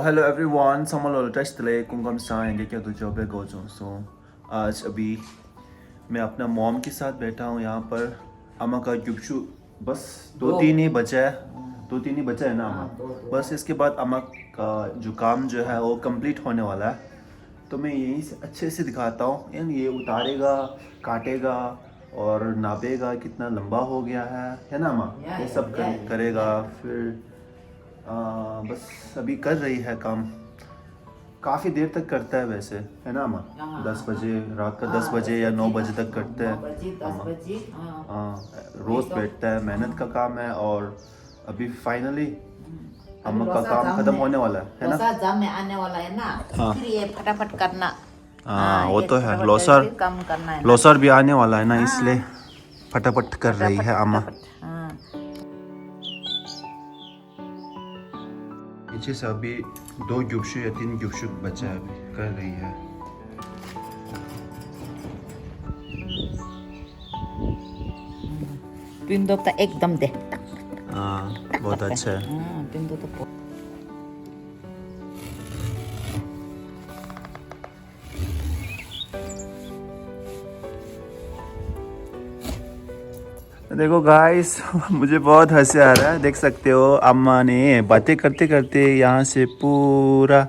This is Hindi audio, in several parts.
hello everyone. Sama lolo test le kung kamusta हैं क्या तो जॉब पे गोच हूँ. So आज अभी मैं अपना मॉम के साथ बैठा हूँ यहाँ पर. अम्मा का जुबशु बस दो तीन ही बचा है ना अम्मा. बस इसके बाद अम्मा का जो काम जो है वो कंप्लीट होने वाला है. तो मैं यहीं से अच्छे से दिखाता हूँ. यानी ये उतारेगा, काटेगा और नापेगा कितना लंबा हो गया है ना अम्मा. ये सब करेगा. फिर बस अभी कर रही है काम. काफ़ी देर तक करता है वैसे, है ना अम्मा. 10 बजे रात का 10 बजे या 9 बजे तक करते हैं अम्मा. हाँ, रोज़ बैठता है. मेहनत का काम है. और अभी फाइनली अम्मा का काम खत्म होने वाला है ना. जाम में आने वाला है ना. हाँ. फिर ये फटाफट करना. हाँ वो तो है. काम करना है. लोसर भी आने वाला है ना, इसलिए फटाफट कर रही है अम्मा. नीचे से अभी 2 जुबशु या 3 जुबशु बचा है, अभी कर रही है. पिंडो का एकदम दे. हाँ बहुत अच्छा है. पिंडो तो देखो गाइस, मुझे बहुत हंसी आ रहा है. देख सकते हो अम्मा ने बातें करते करते यहाँ से पूरा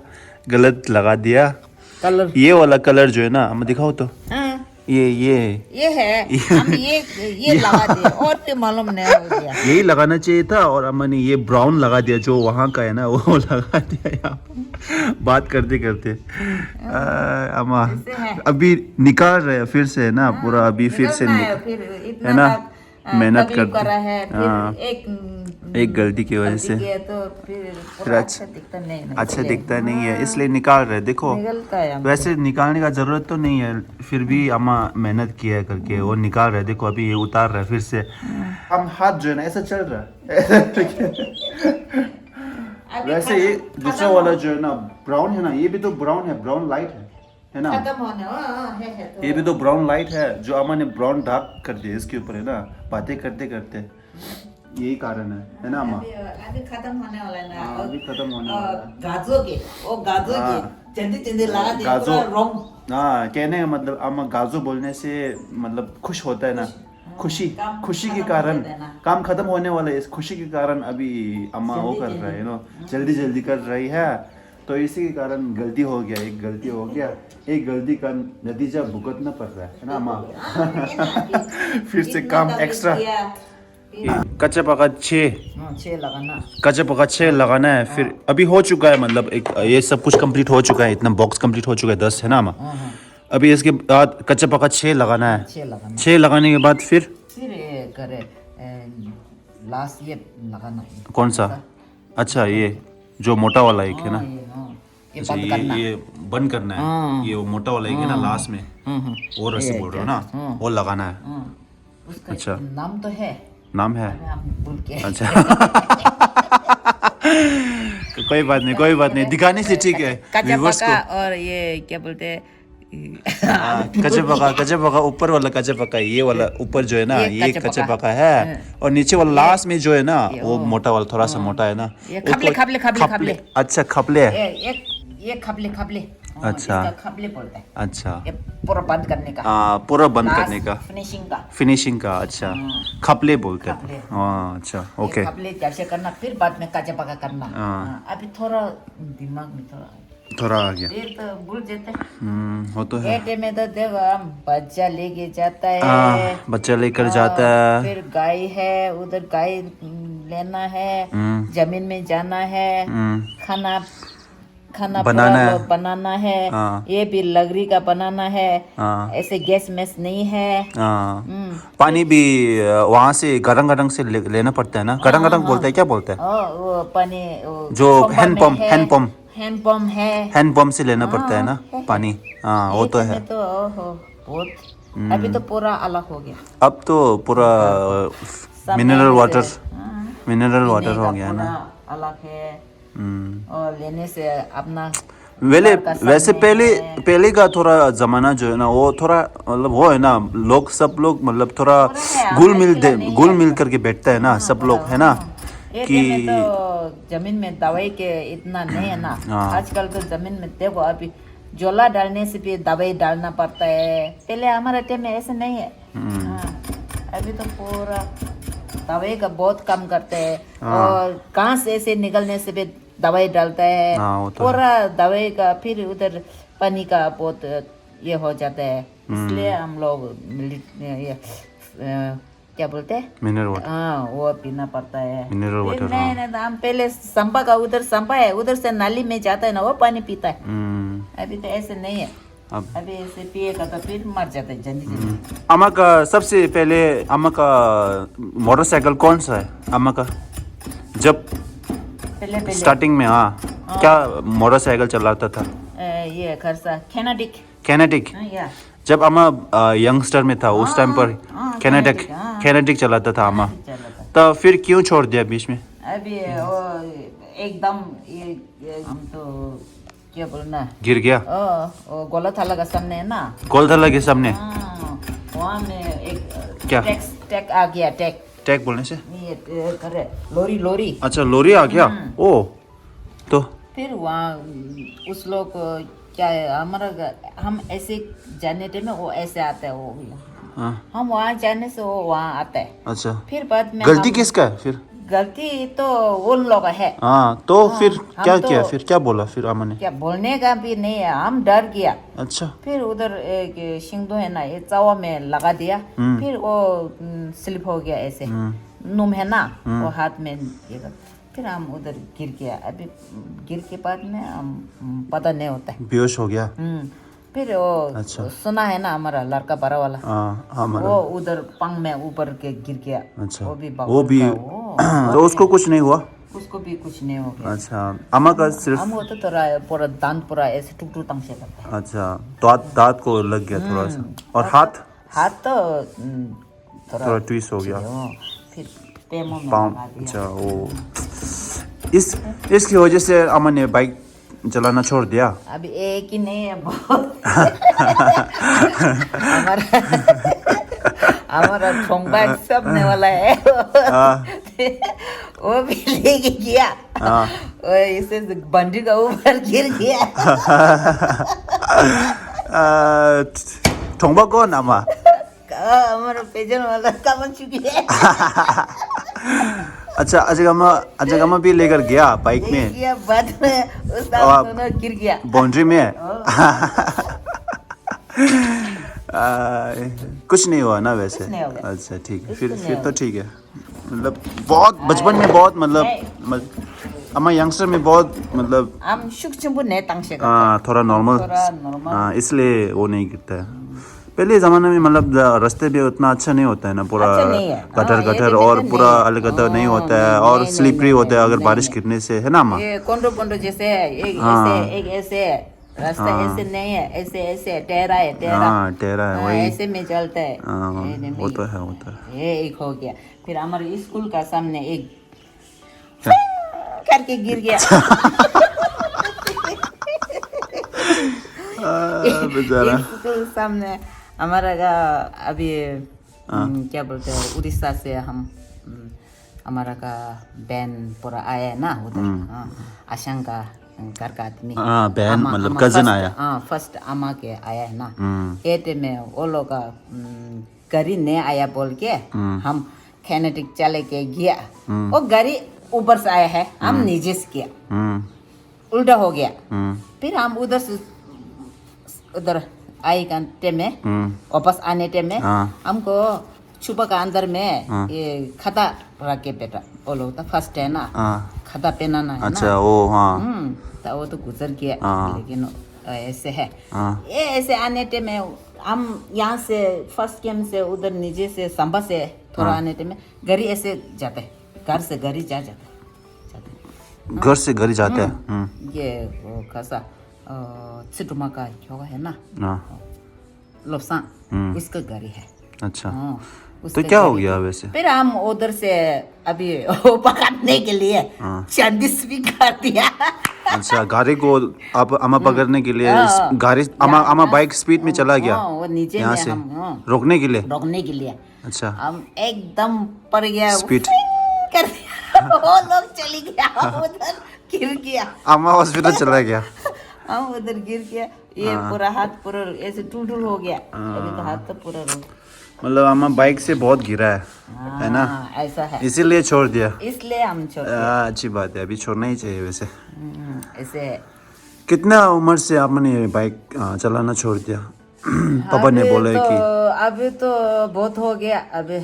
गलत लगा दिया. कलर ये वाला कलर जो है ना अम्मा दिखाओ तो. ये है. हम ये लगा दिया और फिर मालूम नहीं हो गया. यही लगाना चाहिए था. और अम्मा ने ये ब्राउन लगा दिया जो वहाँ का है ना, वो लगा दिया यहाँ बात करते करते. अम्मा अभी निकाल रहे हैं फिर से है ना पूरा. अभी फिर से है ना मेहनत कर है. एक गलती की वजह से तो फिर अच्छा दिखता नहीं है, इसलिए निकाल रहे. देखो वैसे निकालने का जरूरत तो नहीं है, फिर भी अम्मा मेहनत किया है करके वो निकाल रहे. देखो अभी ये उतार रहा है फिर से. हम हाथ जो है ना ऐसा चल रहा है. वैसे ये दूसरा वाला जो है ना ब्राउन है ना, ये भी तो ब्राउन है. ब्राउन लाइट है ना. है ये भी तो ब्राउन लाइट है जो अम्मा ने ब्राउन डार्क कर दिया इसके ऊपर, है ना. बातें करते करते यही कारण है ना अम्मा. अभी खत्म होने वाला है ना. अभी खत्म होने वाला है. गाजो के जल्दी लगा दिया गाजो. पूरा रॉन्ग. हाँ कहने का मतलब अम्मा गाजो बोलने से मतलब खुश होता है ना. खुशी के कारण काम खत्म होने वाला है. इस खुशी के कारण अभी अम्मा वो कर रहा है, जल्दी जल्दी कर रही है. तो इसी के कारण गलती हो गया. एक गलती का नतीजा भुगतना पड़ रहा है ना अम्मा. फिर से काम एक्स्ट्रा. कच्चा पका 6 लगाना है. फिर अभी हो चुका है, मतलब एक ये सब कुछ कंप्लीट हो चुका है. इतना बॉक्स कंप्लीट हो चुका है 10, है ना अम्मा. अभी इसके बाद कच्चा पका 6 लगाना है. 6 लगाने के बाद फिर ये करे लास्ट ये लगाना. कौन सा? अच्छा ये जो मोटा वाला एक है ना. अच्छा ये बंद करना है. ये वो मोटा वाला एक है ना लास्ट में. वो रस्सी बोल रहे हो ना, वो लगाना है. अच्छा नाम तो है. नाम है. भूल के. अच्छा कोई बात नहीं. दिखाने से ठीक है. कच्चा पका और ये क्या बोलते हैं कच्चा पका ऊपर वाला कच्चा पका. ये वाला ऊपर जो है ना ये कच्चा पका है. और नीचे वाला लास्ट में जो है ना वो मोटा वाला, थोड़ा सा मोटा है ना. खपले. अच्छा खपले. ये खपले. अच्छा खपले बोलते हैं. अच्छा ये पूरा बंद करने का. पूरा बंद करने का. फिनिशिंग का. अच्छा खपले बोलते हैं. अच्छा ओके. खपले जैसे करना, फिर बाद में कच्चा पका करना. अभी थोड़ा दिमाग में थोड़ा आ गया. ये तो भूल जाते हैं. वो तो है. एटे में तो देखो बच्चा लेके जाता है. बच्चा लेकर जाता है. फिर गाय है, उधर गाय लेना है. जमीन में जाना है. खाना बनाना है. ये भी लकड़ी का बनाना है. ऐसे गैस में नहीं है. पानी भी वहाँ से गरंग से लेना पड़ता है ना. गरंग बोलते हैं, क्या बोलते हैं वो पानी जो हैंडपंप है. हैंडपंप से लेना पड़ता है ना पानी. वो तो है. तो बहुत अभी तो पूरा अलग हो गया. अब तो पूरा मिनरल वाटर हो गया ना. अलग है. और लेने से अपना वैसे पहले का थोड़ा जमाना जो है ना वो थोड़ा मतलब वो है ना, सब लोग मतलब थोड़ा घुल मिल करके बैठता है ना सब लोग, है ना. ये कि में तो जमीन में दवाई के इतना नहीं है ना। हाँ। आजकल तो जमीन में देखो अभी जोला डालने से भी दवाई डालना पड़ता है। पहले हमारे टाइम में ऐसे नहीं है। हाँ, अभी तो पूरा दवाई का बहुत कम करते हैं। और घास ऐसे निकलने से भी दवाई डालता है। हाँ, वो तो पूरा दवाई का फिर उधर पानी का बहुत ये हो जाता है। इसलिए हम लोग ये क्या बोलते हैं, मिनरल वाटर। हाँ, वो पीना पड़ता है। मिनरल फिर वाटर, नहीं नहीं, हम पहले संपा का उधर संपा है, उधर से नाली में जाता है ना, वो पानी पीता है। अभी तो ऐसे नहीं है। अब अभी ऐसे पिएगा तो फिर मर जाता है जल्दी जल्दी। अम्मा का सबसे पहले अम्मा का मोटरसाइकिल कौन सा है अम्मा का? जब पहले पहले स्टार्टिंग में, हाँ, क्या मोटरसाइकिल चलाता था? ये खरसा कैनेडिक। कैनेटिक। या जब अम्मा यंगस्टर में था उस टाइम पर हाँ, कैनेटिक Kinetic, हाँ। कैनेटिक चलाता था अम्मा। चला था। तो फिर क्यों छोड़ दिया बीच में? अभी वो एकदम ये हम तो क्या बोलना, गिर गया वो गोला थाला का सामने है ना। गोलथला के सामने? हाँ, वहाँ में एक क्या? टैक आ गया। टैग बोलने से? ये करे लोरी। अच्छा, लोरी आ गया। ओ, तो फिर वहाँ उस लोग क्या है, हमारा हम ऐसे जाने टाइम में वो ऐसे आता है, वो हाँ, हम वहाँ जाने से वो वहाँ आता है। अच्छा, फिर बाद में गलती हम- किसका है फिर? गलती तो उन लोग का है। हाँ, तो फिर हम क्या तो- किया? फिर क्या बोला फिर अम्मा ने? क्या बोलने का भी नहीं है, हम डर गया। अच्छा, फिर उधर एक शिंगदो है ना, ये चावा में लगा दिया। फिर वो स्लिप हो गया ऐसे, नुम है ना, वो हाथ में ये कर- फिर हम उधर गिर गया। अभी गिर के बाद में हम पता नहीं होता है। बेहोश हो गया। फिर वो अच्छा। सुना है ना, हमारा लड़का बड़ा वाला, हाँ, हमारा। वो उधर पंग में ऊपर के गिर गया। अच्छा, वो वो भी तो उसको कुछ नहीं हुआ? उसको भी कुछ नहीं हो गया। अच्छा, अम्मा का सिर्फ, हम वो तो थोड़ा पूरा दांत पूरा ऐसे टुक टुक तंग से करता है। अच्छा, दांत को लग गया थोड़ा सा, और हाथ तो थोड़ा ट्विस्ट हो गया, फिर पैमों में पाँव। लगा दिया। अच्छा, वो इसकी वजह से अम्मा ने बाइक चलाना छोड़ दिया। अभी एक ही नहीं है, बहुत हमारा ठोंगा सबने वाला है। वो भी लेके गया, और इसे बंडी का ऊपर गिर गया। ठोंबा कौन अम्मा? हमारा पेजन वाला कमर चुकी है। अच्छा, अजगमा भी लेकर गया बाइक में, गया बाद में उस दोनों गिर गया बाउंड्री में। कुछ नहीं हुआ ना वैसे? कुछ नहीं हो गया। अच्छा, ठीक है, कुछ नहीं फिर हो तो ठीक है। मतलब बहुत बचपन में बहुत मतलब अम्मा यंगस्टर में बहुत मतलब हम शुक चंबू ने तंग से थोड़ा नॉर्मल, थोड़ा नॉर्मल। इसलिए वो नहीं गिरता है। पहले ज़माने में मतलब रास्ते भी उतना अच्छा नहीं होता है ना, पूरा अच्छा नहीं है। गटर और पूरा अलगतर नहीं होता है, और स्लिपरी होता है अगर बारिश गिरने से, है ना अम्मा? ये कोंडो जैसे है, एक ऐसे है, रास्ता ऐसे नहीं है, ऐसे टेढ़ा है, टेढ़ा है, वही। ऐसे में चलता है। वो तो है। ये एक हो गया। फिर हमारे स्कूल का सामने एक करके गिर गया। बेचारा। स्कूल सामने हमारा का अभी क्या बोलते हैं, उड़ीसा से हम हमारा का बैंड पूरा आया है ना उधर, आशंक का घर का आदमी। बहन मतलब कजन आया। फर्स्ट अम्मा के आया है ना, एटे में वो लोग का गाड़ी नहीं आया बोल के हम कैनेटिक चले के गया। वो गाड़ी ऊपर से आया है, हम नीचे से किया, उल्टा हो गया। फिर हम उधर आई का टाइम में, वापस आने टाइम में हमको छुपा का अंदर में ये खाता रख के बेटा, वो लोग तो फर्स्ट है ना, खाता पहनाना है ना। अच्छा, वो हाँ, तो वो तो गुजर गया, लेकिन ऐसे है। ये ऐसे आने टाइम में हम यहाँ से फर्स्ट कैंप से उधर नीचे से संभा से थोड़ा आने टाइम में गाड़ी ऐसे जाते है, घर से गाड़ी जाते हैं। घर से गाड़ी जाते हैं। ये वो कैसा चिटुमा का क्या है ना, लोपसान, उसका गाड़ी है। अच्छा, उसका तो क्या हो गाड़ी गया है। वैसे? फिर हम उधर से अभी वो पकड़ने के लिए चंदिस भी कर दिया। अच्छा, गाड़ी को आप अम्मा पकड़ने के लिए गाड़ी अम्मा बाइक स्पीड में चला गया वो नीचे यहाँ में से हम रोकने के लिए। रोकने के लिए अच्छा, हम एकदम पड़ गया, स्पीड कर दिया। वो लोग चली गया, हम उधर गिर गया, अम्मा हॉस्पिटल चला गया। हम उधर गिर गया, ये पूरा हाथ पूरा ऐसे टूटूल हो गया, अभी तो हाथ तो पूरा रो। मतलब अम्मा बाइक से बहुत गिरा है ना, हाँ, ऐसा है, इसीलिए छोड़ दिया। इसलिए हम छोड़ दिए। अच्छी बात है, अभी छोड़ना ही चाहिए वैसे। ऐसे कितना उम्र से आपने बाइक चलाना छोड़ दिया? पापा ने अभी बोला तो कि अभी तो बहुत हो गया, अभी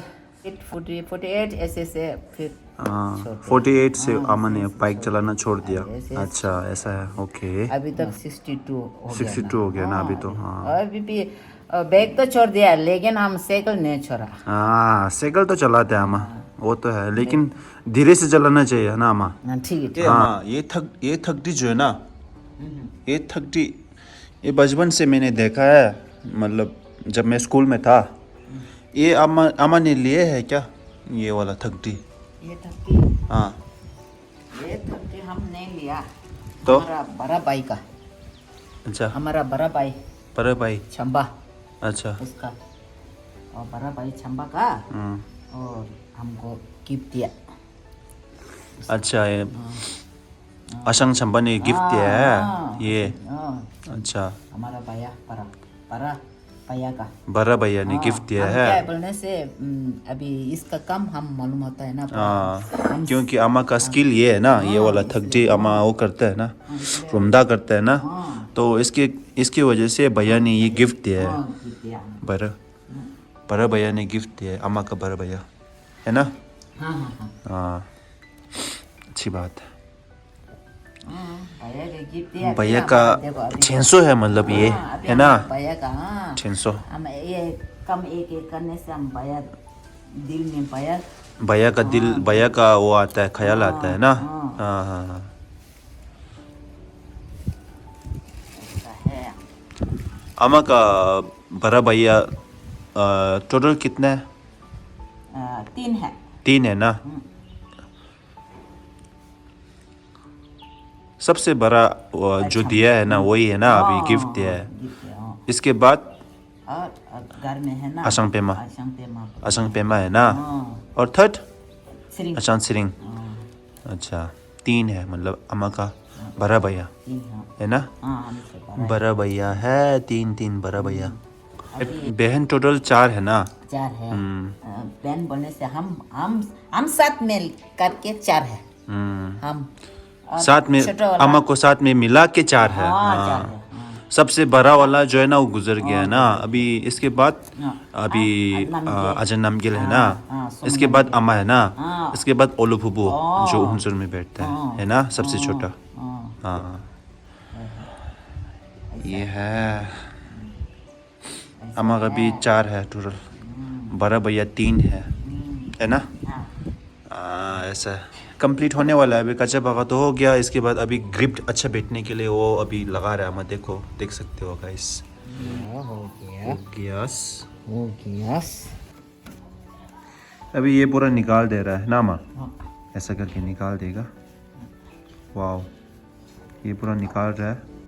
48 ऐसे से फिर 48 से अम्मा ने बाइक चलाना छोड़ दिया। ऐसे- अच्छा ऐसा है, ओके। अभी तक 62 हो गया 62 हो गया ना अभी तो। हाँ और अभी भी बैग तो छोड़ दिया, लेकिन हम साइकिल नहीं छोड़ा। हाँ, साइकिल तो चलाते हैं अम्मा, वो तो है, लेकिन धीरे से चलाना चाहिए ना अम्मा। हाँ, ठीक है। हाँ, ये थकड़ी जो है ना, ये थकड़ी ये बचपन से मैंने देखा है, मतलब जब मैं स्कूल में था, ये अम्मा ने लिए है क्या, ये वाला थकड़ी? ये थपकी, हाँ, ये थपकी हम नहीं लिया, तो हमारा बड़ा भाई का, अच्छा, हमारा बड़ा भाई पर भाई, छंबा अच्छा, उसका, और बड़ा भाई छंबा का, हम्म, और हमको गिफ्ट दिया। अच्छा, ये अशंग चंपा ने गिफ्ट दिया है ये, हाँ, अच्छा, हमारा भैया बड़ा बड़ा भैया का। बड़ा भैया ने गिफ्ट दिया हम है। क्या बोलने से अभी इसका काम हम मालूम होता है ना, हाँ, क्योंकि अम्मा का स्किल ये है ना, ये वाला थकड़ी अम्मा वो करता है ना, रुमदा करता है ना, तो इसकी वजह से भैया ने ये गिफ्ट दिया है। गिफ्ट दिया हमें। बड़ा भैया ने गिफ्ट दिया है, अम्मा का बड़ा भैया है ना। हाँ हाँ हाँ हाँ, अच्छी बात है। भैया ने गिफ्ट दिया। भैया फिर का हमारा देखो अभी 600 है, मतलब ये अभी है ना, हमारा भैया का 600। हम ये कम एक एक करने से हम भैया दिल में भैया भैया का दिल, भैया का वो आता है, ख्याल आता है ना। हाँ। हाँ हाँ हाँ। ऐसा है। अम्मा का बड़ा भैया टोटल कितना है? 3 है। 3 है ना। सबसे बड़ा जो दिया है ना वही है ना, अभी गिफ्ट दिया है। गिफ्ट है, हाँ। इसके बाद और घर में है ना असंग पेमा, असंग पेमा, असंग पेमा है ना, हाँ। और थर्ड सिरिंग, अशांत सिरिंग। हाँ, अच्छा, 3 है, मतलब अम्मा का बड़ा भैया 3 हाँ। है ना, हाँ, हमसे बड़ा है। बड़ा भैया है, 3 बड़ा भैया। अभी बहन टोटल 4 है ना। 4 है। बहन बोलने से हम साथ में करके 4 है। हम और साथ में छोटा वाला- अम्मा को साथ में मिला के 4 है। हाँ, 4 हाँ। है, हाँ। सबसे बड़ा वाला जो है ना वो गुजर गया है ना, अभी इसके बाद हाँ। अभी नामगिल। अजन नामगिल है ना, हाँ, सोमन इसके बाद नामगिल। अम्मा है ना, हाँ। इसके बाद ओलू फुबू हाँ। जो हुंसुर में बैठता है ना, सबसे छोटा। हाँ, हाँ, ये है। अम्मा का भी 4 है टोटल, बड़ा भैया 3 है ना। हाँ। ऐसा है, कंप्लीट होने वाला है, अभी कच्चा पका तो हो गया। इसके बाद अभी ग्रिप अच्छा बैठने के लिए वो अभी लगा रहा है, मैं देखो, देख सकते हो गाइस। हो गया, यस, हो गया। अभी ये पूरा निकाल दे रहा है ना माँ, हाँ। ऐसा करके निकाल देगा। वाओ, ये पूरा निकाल रहा है।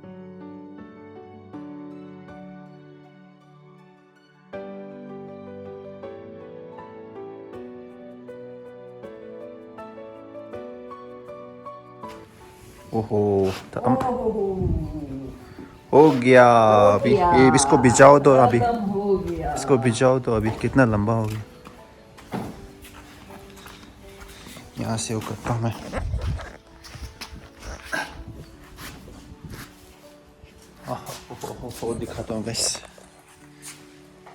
ओहो, तो हो गया। अभी ये इसको भिजाओ तो अभी, हो गया। इसको भिजाओ तो अभी कितना लंबा हो गया। यहाँ से वो करता हूँ मैं। वो दिखाता हूँ गाइस,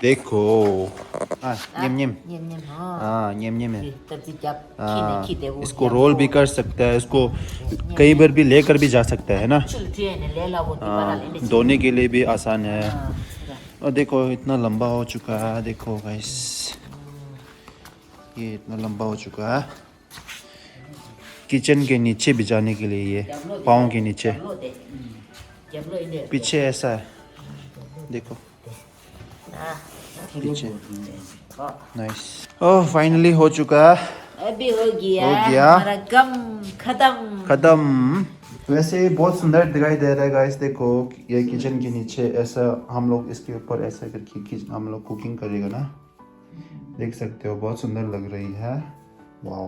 देखो। हाँ, निम हाँ, निम है। हाँ, इसको रोल भी कर सकता है, इसको कई बार भी लेकर भी जा सकता है ना। हाँ, धोने के लिए भी आसान है। और देखो इतना लंबा हो चुका है, देखो गाइस, ये इतना लंबा हो चुका है। किचन के नीचे बिछाने के लिए, ये पाँव के नीचे, पीछे ऐसा है, देखो पीछे। नाइस, ओह फाइनली हो चुका है। अभी हो गया, हो गया। हमारा गम खत्म। खत्म। वैसे ही बहुत सुंदर दिखाई दे रहा है गाइस, देखो ये किचन के नीचे ऐसा, हम लोग इसके ऊपर ऐसा करके हम लोग कुकिंग करेगा ना, देख सकते हो, बहुत सुंदर लग रही है। वाओ,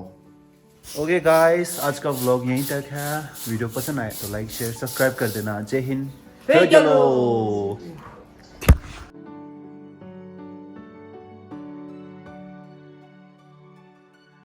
ओके गाइस, आज का व्लॉग यहीं तक है। वीडियो पसंद आए तो लाइक शेयर सब्सक्राइब कर देना। जय हिंद, फिर फिर चलो।